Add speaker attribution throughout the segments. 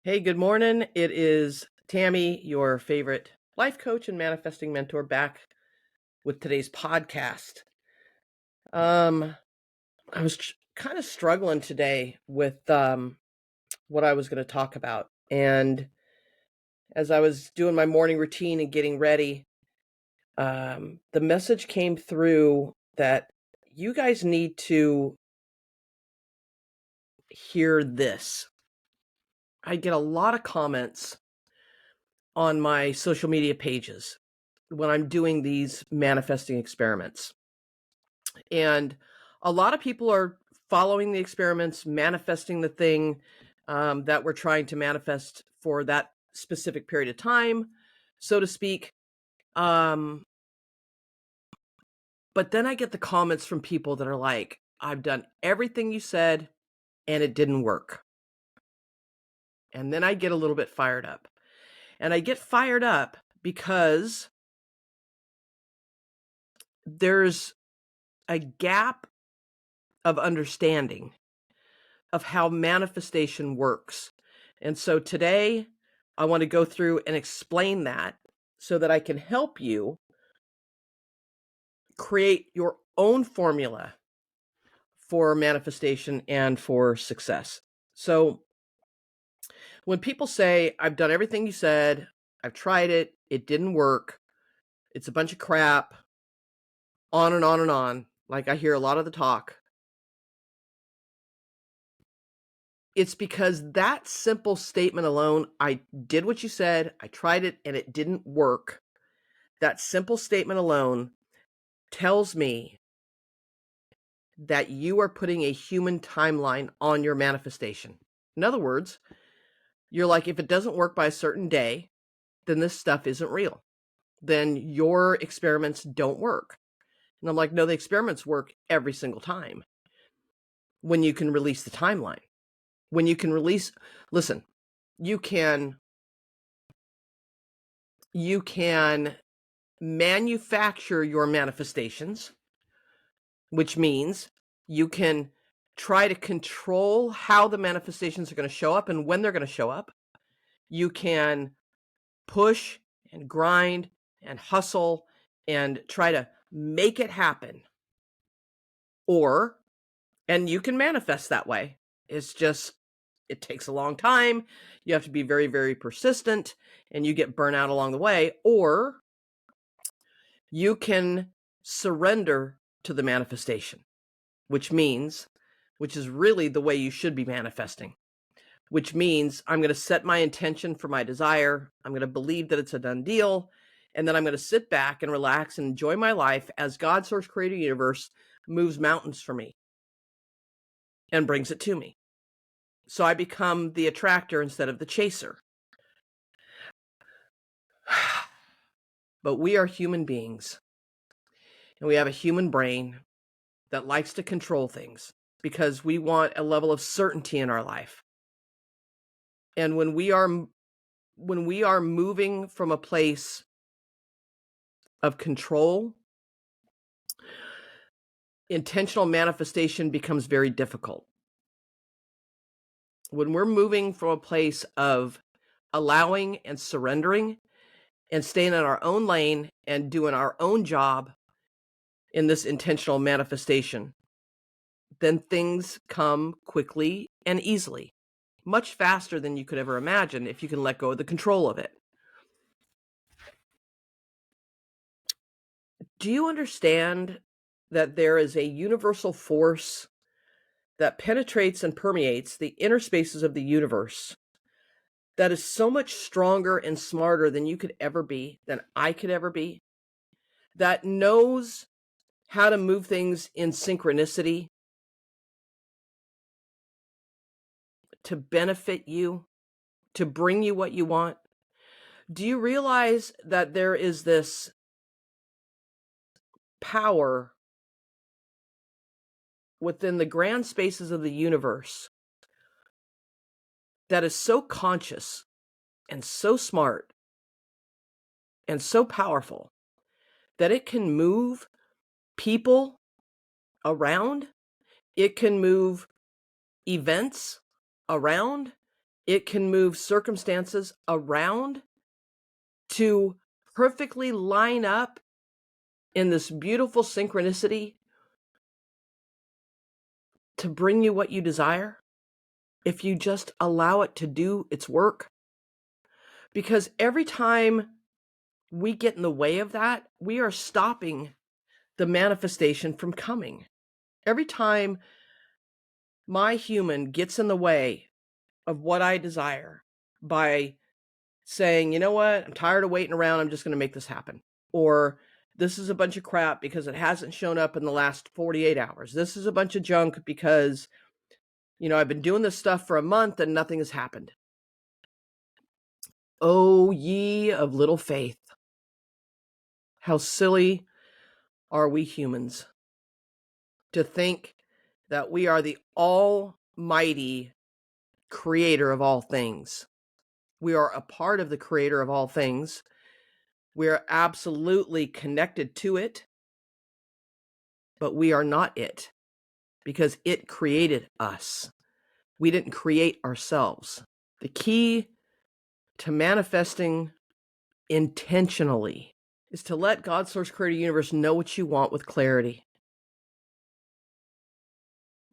Speaker 1: Hey, good morning. It is Tammy, your favorite life coach and manifesting mentor, back with today's podcast. Um, I was kind of struggling today with what I was going to talk about. And as I was doing my morning routine and getting ready, the message came through that you guys need to hear this. I get a lot of comments on my social media pages when I'm doing these manifesting experiments. And a lot of people are following the experiments, manifesting the thing that we're trying to manifest for that specific period of time, so to speak. But then I get the comments from people that are like, I've done everything you said and it didn't work. And then I get a little bit fired up. And I get fired up because there's a gap of understanding of how manifestation works. And so today I want to go through and explain that so that I can help you create your own formula for manifestation and for success. So when people say, I've done everything you said, I've tried it, it didn't work, it's a bunch of crap, on and on and on, like I hear a lot of the talk, it's because that simple statement alone, I did what you said, I tried it, and it didn't work. That simple statement alone tells me that you are putting a human timeline on your manifestation. In other words, you're like, if it doesn't work by a certain day, then this stuff isn't real. Then your experiments don't work. And I'm like, no, the experiments work every single time when you can release the timeline. When you can release, listen, you can manufacture your manifestations, which means you can try to control how the manifestations are going to show up and when they're going to show up. You can push and grind and hustle and try to make it happen. And you can manifest that way. It's just, it takes a long time. You have to be very, very persistent and you get burnt out along the way. Or you can surrender to the manifestation, which is really the way you should be manifesting, which means I'm going to set my intention for my desire. I'm going to believe that it's a done deal. And then I'm going to sit back and relax and enjoy my life as God, source, creator, universe moves mountains for me and brings it to me. So I become the attractor instead of the chaser. But we are human beings and we have a human brain that likes to control things because we want a level of certainty in our life. And when we are moving from a place of control, intentional manifestation becomes very difficult. When we're moving from a place of allowing and surrendering and staying in our own lane and doing our own job in this intentional manifestation, then things come quickly and easily, much faster than you could ever imagine if you can let go of the control of it. Do you understand that there is a universal force that penetrates and permeates the inner spaces of the universe that is so much stronger and smarter than you could ever be, than I could ever be, that knows how to move things in synchronicity to benefit you, to bring you what you want? Do you realize that there is this power within the grand spaces of the universe that is so conscious and so smart and so powerful that it can move people around, it can move events around, It can move circumstances around to perfectly line up in this beautiful synchronicity to bring you what you desire if you just allow it to do its work. Because every time we get in the way of that, we are stopping the manifestation from coming. Every time my human gets in the way of what I desire by saying, you know what, I'm tired of waiting around, I'm just going to make this happen. Or this is a bunch of crap because it hasn't shown up in the last 48 hours. This is a bunch of junk because, I've been doing this stuff for a month and nothing has happened. Oh, ye of little faith. How silly are we humans to think that we are the almighty creator of all things. We are a part of the creator of all things. We are absolutely connected to it, but we are not it because it created us. We didn't create ourselves. The key to manifesting intentionally is to let God, Source, Creator, Universe know what you want with clarity.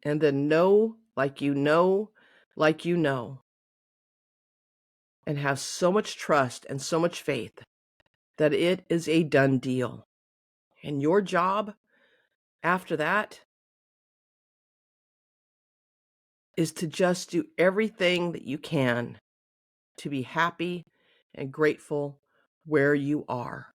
Speaker 1: And then know like you know, like you know. And have so much trust and so much faith that it is a done deal. And your job after that is to just do everything that you can to be happy and grateful where you are.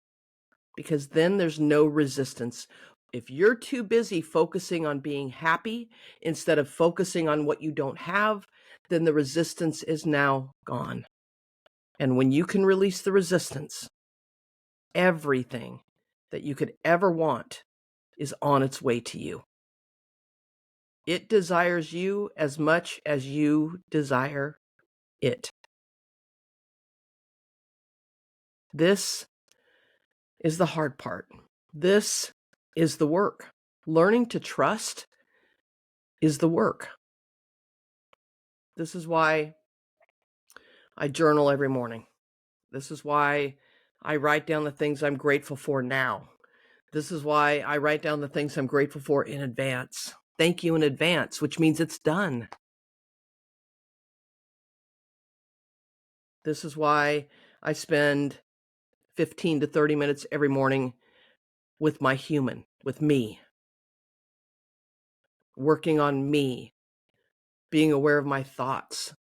Speaker 1: Because then there's no resistance. If you're too busy focusing on being happy instead of focusing on what you don't have, then the resistance is now gone. And when you can release the resistance, everything that you could ever want is on its way to you. It desires you as much as you desire it. This is the hard part. This is the work. Learning to trust is the work. This is why I journal every morning. This is why I write down the things I'm grateful for now. This is why I write down the things I'm grateful for in advance. Thank you in advance, which means it's done. This is why I spend 15 to 30 minutes every morning with my human, with me, working on me, being aware of my thoughts,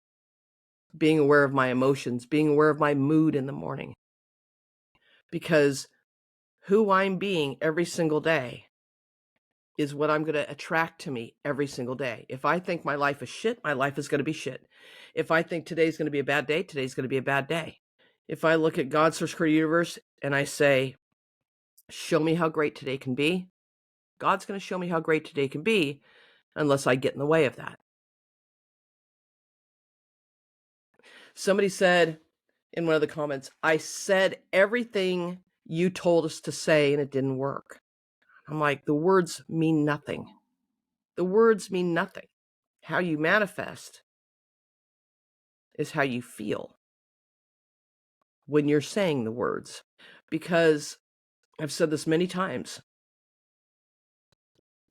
Speaker 1: being aware of my emotions, being aware of my mood in the morning. Because who I'm being every single day is what I'm going to attract to me every single day. If I think my life is shit, my life is going to be shit. If I think today's going to be a bad day, today's going to be a bad day. If I look at God's Source Creator Universe and I say, show me how great today can be, God's going to show me how great today can be unless I get in the way of that. Somebody said in one of the comments, I said everything you told us to say and it didn't work. I'm like, the words mean nothing. The words mean nothing. How you manifest is how you feel when you're saying the words. Because I've said this many times,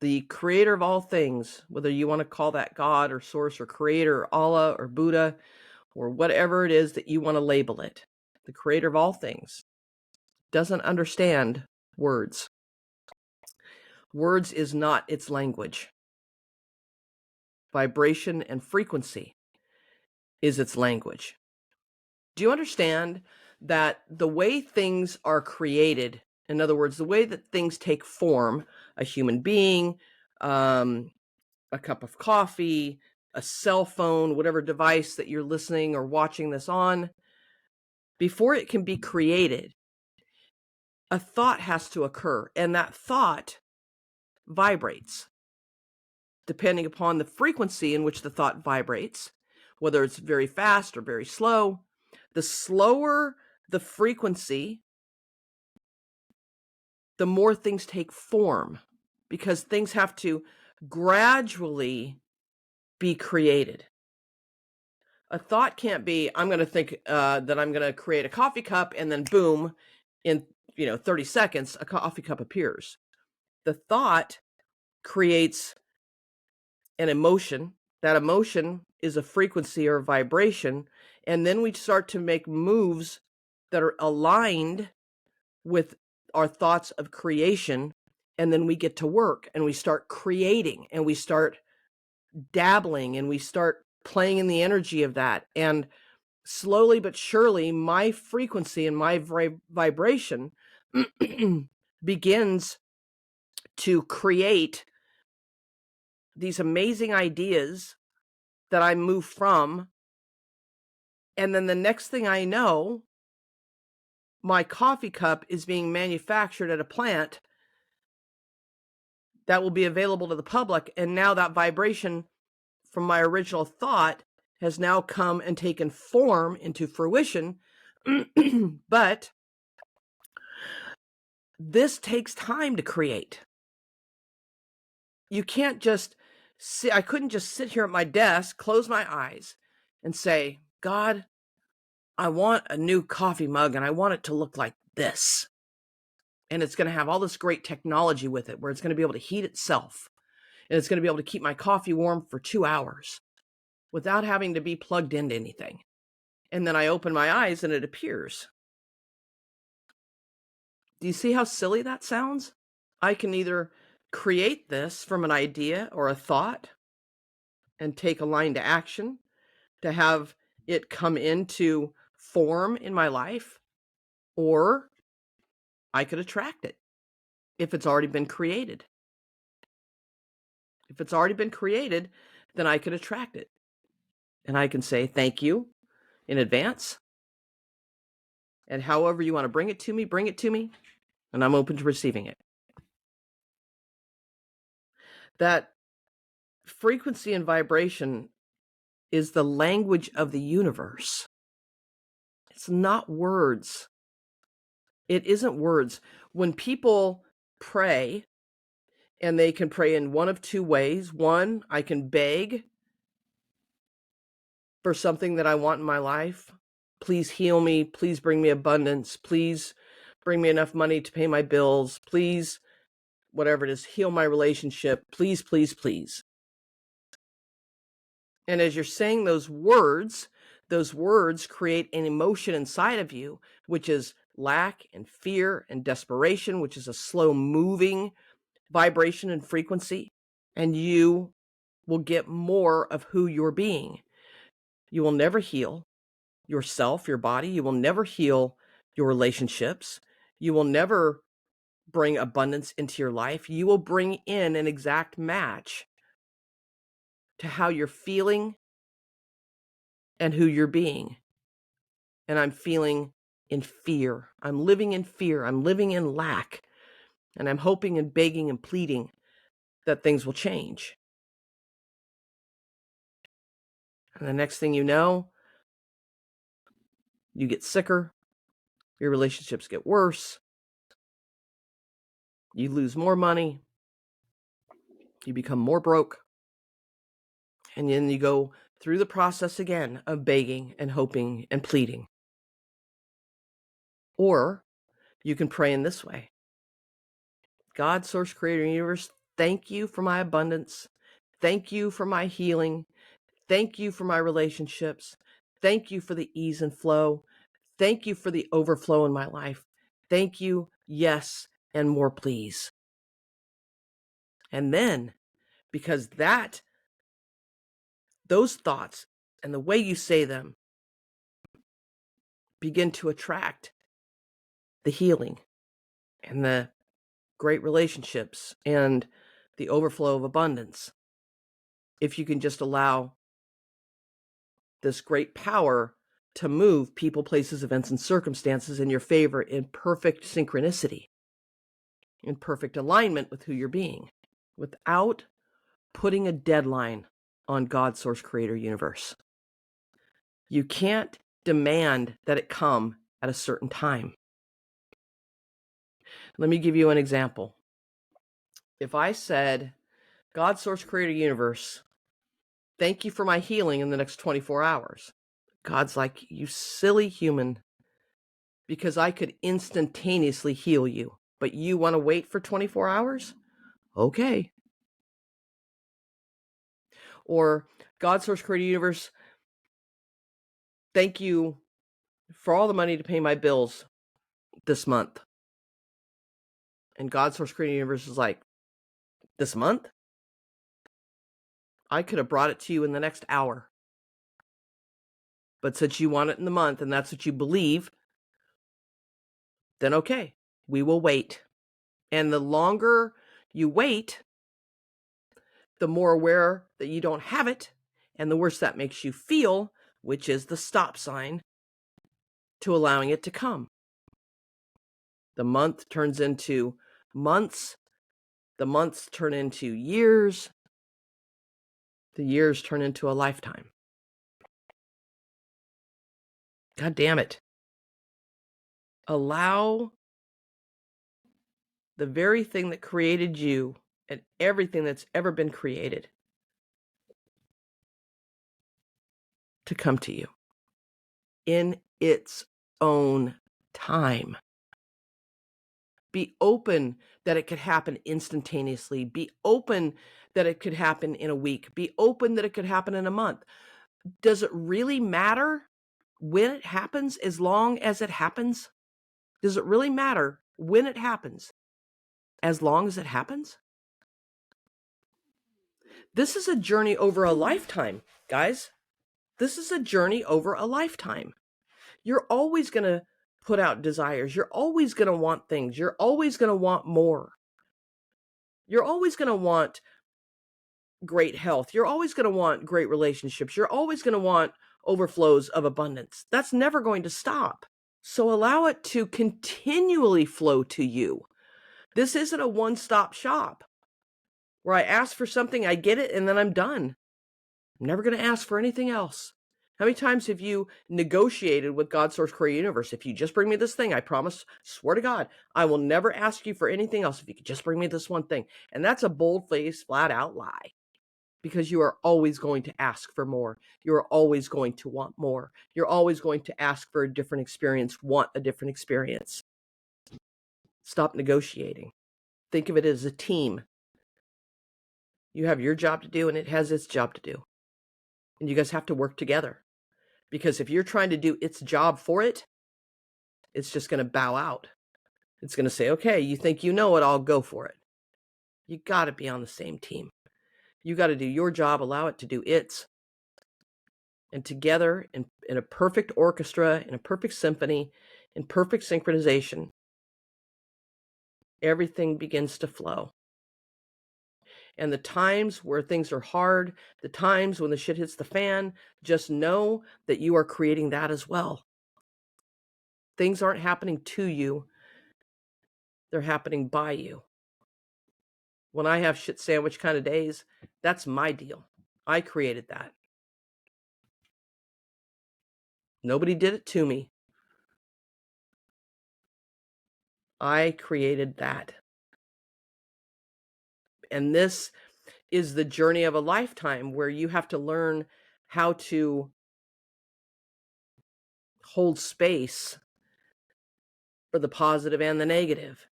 Speaker 1: the creator of all things, whether you want to call that God or source or creator or Allah or Buddha or whatever it is that you want to label it, the creator of all things doesn't understand words. Words is not its language. Vibration and frequency is its language. Do you understand that the way things are created, in other words, the way that things take form, a human being, a cup of coffee, a cell phone, whatever device that you're listening or watching this on, before it can be created, a thought has to occur, and that thought vibrates. Depending upon the frequency in which the thought vibrates, whether it's very fast or very slow, the slower the frequency, the more things take form, because things have to gradually be created. A thought can't be, I'm going to think that I'm going to create a coffee cup, and then boom, in 30 seconds, a coffee cup appears. The thought creates an emotion. That emotion is a frequency or a vibration. And then we start to make moves that are aligned with our thoughts of creation. And then we get to work and we start creating and we start dabbling and we start playing in the energy of that. And slowly but surely, my frequency and my vibration begins to create these amazing ideas that I move from. And then the next thing I know, my coffee cup is being manufactured at a plant that will be available to the public. And now that vibration from my original thought has now come and taken form into fruition. But this takes time to create. You can't just sit. I couldn't just sit here at my desk, close my eyes, and say, God, I want a new coffee mug and I want it to look like this. And it's going to have all this great technology with it where it's going to be able to heat itself. And it's going to be able to keep my coffee warm for 2 hours without having to be plugged into anything. And then I open my eyes and it appears. Do you see how silly that sounds? I can either create this from an idea or a thought and take a line to action to have it come into form in my life, or I could attract it if it's already been created. If it's already been created, then I could attract it. And I can say thank you in advance. And however you want to bring it to me, and I'm open to receiving it. That frequency and vibration is the language of the universe. It's not words. It isn't words. When people pray, and they can pray in one of two ways. One, I can beg for something that I want in my life. Please heal me. Please bring me abundance. Please bring me enough money to pay my bills. Please, whatever it is, heal my relationship. Please, please, please. And as you're saying those words create an emotion inside of you, which is lack and fear and desperation, which is a slow moving vibration and frequency. And you will get more of who you're being. You will never heal yourself, your body. You will never heal your relationships. You will never bring abundance into your life. You will bring in an exact match to how you're feeling and who you're being. And I'm feeling in fear. I'm living in fear. I'm living in lack. And I'm hoping and begging and pleading that things will change. And the next thing you know, you get sicker. Your relationships get worse. You lose more money. You become more broke. And then you go through the process again of begging and hoping and pleading. Or you can pray in this way. God, source, creator, universe, thank you for my abundance. Thank you for my healing. Thank you for my relationships. Thank you for the ease and flow. Thank you for the overflow in my life. Thank you, yes, and more please. And then, because those thoughts and the way you say them begin to attract the healing and the great relationships and the overflow of abundance. If you can just allow this great power to move people, places, events, and circumstances in your favor in perfect synchronicity, in perfect alignment with who you're being, without putting a deadline on God, source, creator, universe. You can't demand that it come at a certain time. Let me give you an example. If I said, God, source, creator, universe, thank you for my healing in the next 24 hours. God's like, you silly human, because I could instantaneously heal you, but you want to wait for 24 hours? Okay. Or God, source, creator, universe, thank you for all the money to pay my bills this month. And God, source, creator, universe is like, this month? I could have brought it to you in the next hour. But since you want it in the month and that's what you believe, then okay, we will wait. And the longer you wait, the more aware that you don't have it, and the worse that makes you feel, which is the stop sign to allowing it to come. The month turns into months. The months turn into years. The years turn into a lifetime. God damn it. Allow the very thing that created you and everything that's ever been created to come to you in its own time. Be open that it could happen instantaneously. Be open that it could happen in a week. Be open that it could happen in a month. Does it really matter when it happens as long as it happens? Does it really matter when it happens as long as it happens? This is a journey over a lifetime, guys. This is a journey over a lifetime. You're always going to put out desires. You're always going to want things. You're always going to want more. You're always going to want great health. You're always going to want great relationships. You're always going to want overflows of abundance. That's never going to stop. So allow it to continually flow to you. This isn't a one-stop shop where I ask for something, I get it, and then I'm done. I'm never going to ask for anything else. How many times have you negotiated with God, source, creator, universe? If you just bring me this thing, I promise, swear to God, I will never ask you for anything else if you could just bring me this one thing. And that's a bold-faced, flat-out lie. Because you are always going to ask for more. You're always going to want more. You're always going to ask for a different experience, want a different experience. Stop negotiating. Think of it as a team. You have your job to do and it has its job to do. And you guys have to work together. Because if you're trying to do its job for it, it's just going to bow out. It's going to say, okay, you think you know it, I'll go for it. You got to be on the same team. You got to do your job, allow it to do its. And together, in a perfect orchestra, in a perfect symphony, in perfect synchronization, everything begins to flow. And the times where things are hard, the times when the shit hits the fan, just know that you are creating that as well. Things aren't happening to you. They're happening by you. When I have shit sandwich kind of days, that's my deal. I created that. Nobody did it to me. I created that. And this is the journey of a lifetime where you have to learn how to hold space for the positive and the negative.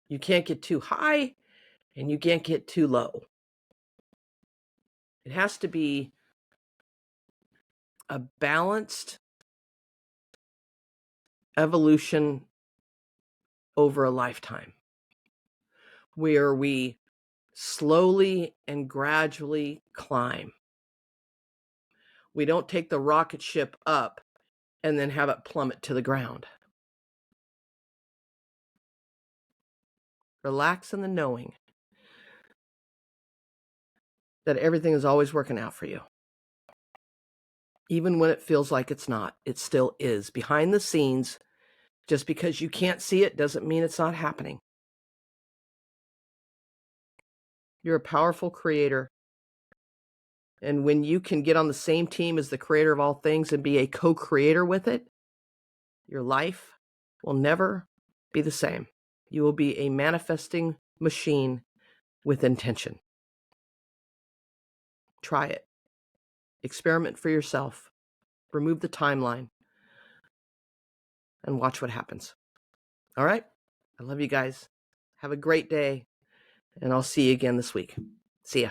Speaker 1: You can't get too high and you can't get too low. It has to be a balanced evolution over a lifetime where we slowly and gradually climb. We don't take the rocket ship up and then have it plummet to the ground. Relax in the knowing that everything is always working out for you. Even when it feels like it's not, it still is. Behind the scenes, just because you can't see it doesn't mean it's not happening. You're a powerful creator. And when you can get on the same team as the creator of all things and be a co-creator with it, your life will never be the same. You will be a manifesting machine with intention. Try it. Experiment for yourself. Remove the timeline and watch what happens. All right? I love you guys. Have a great day, and I'll see you again this week. See ya.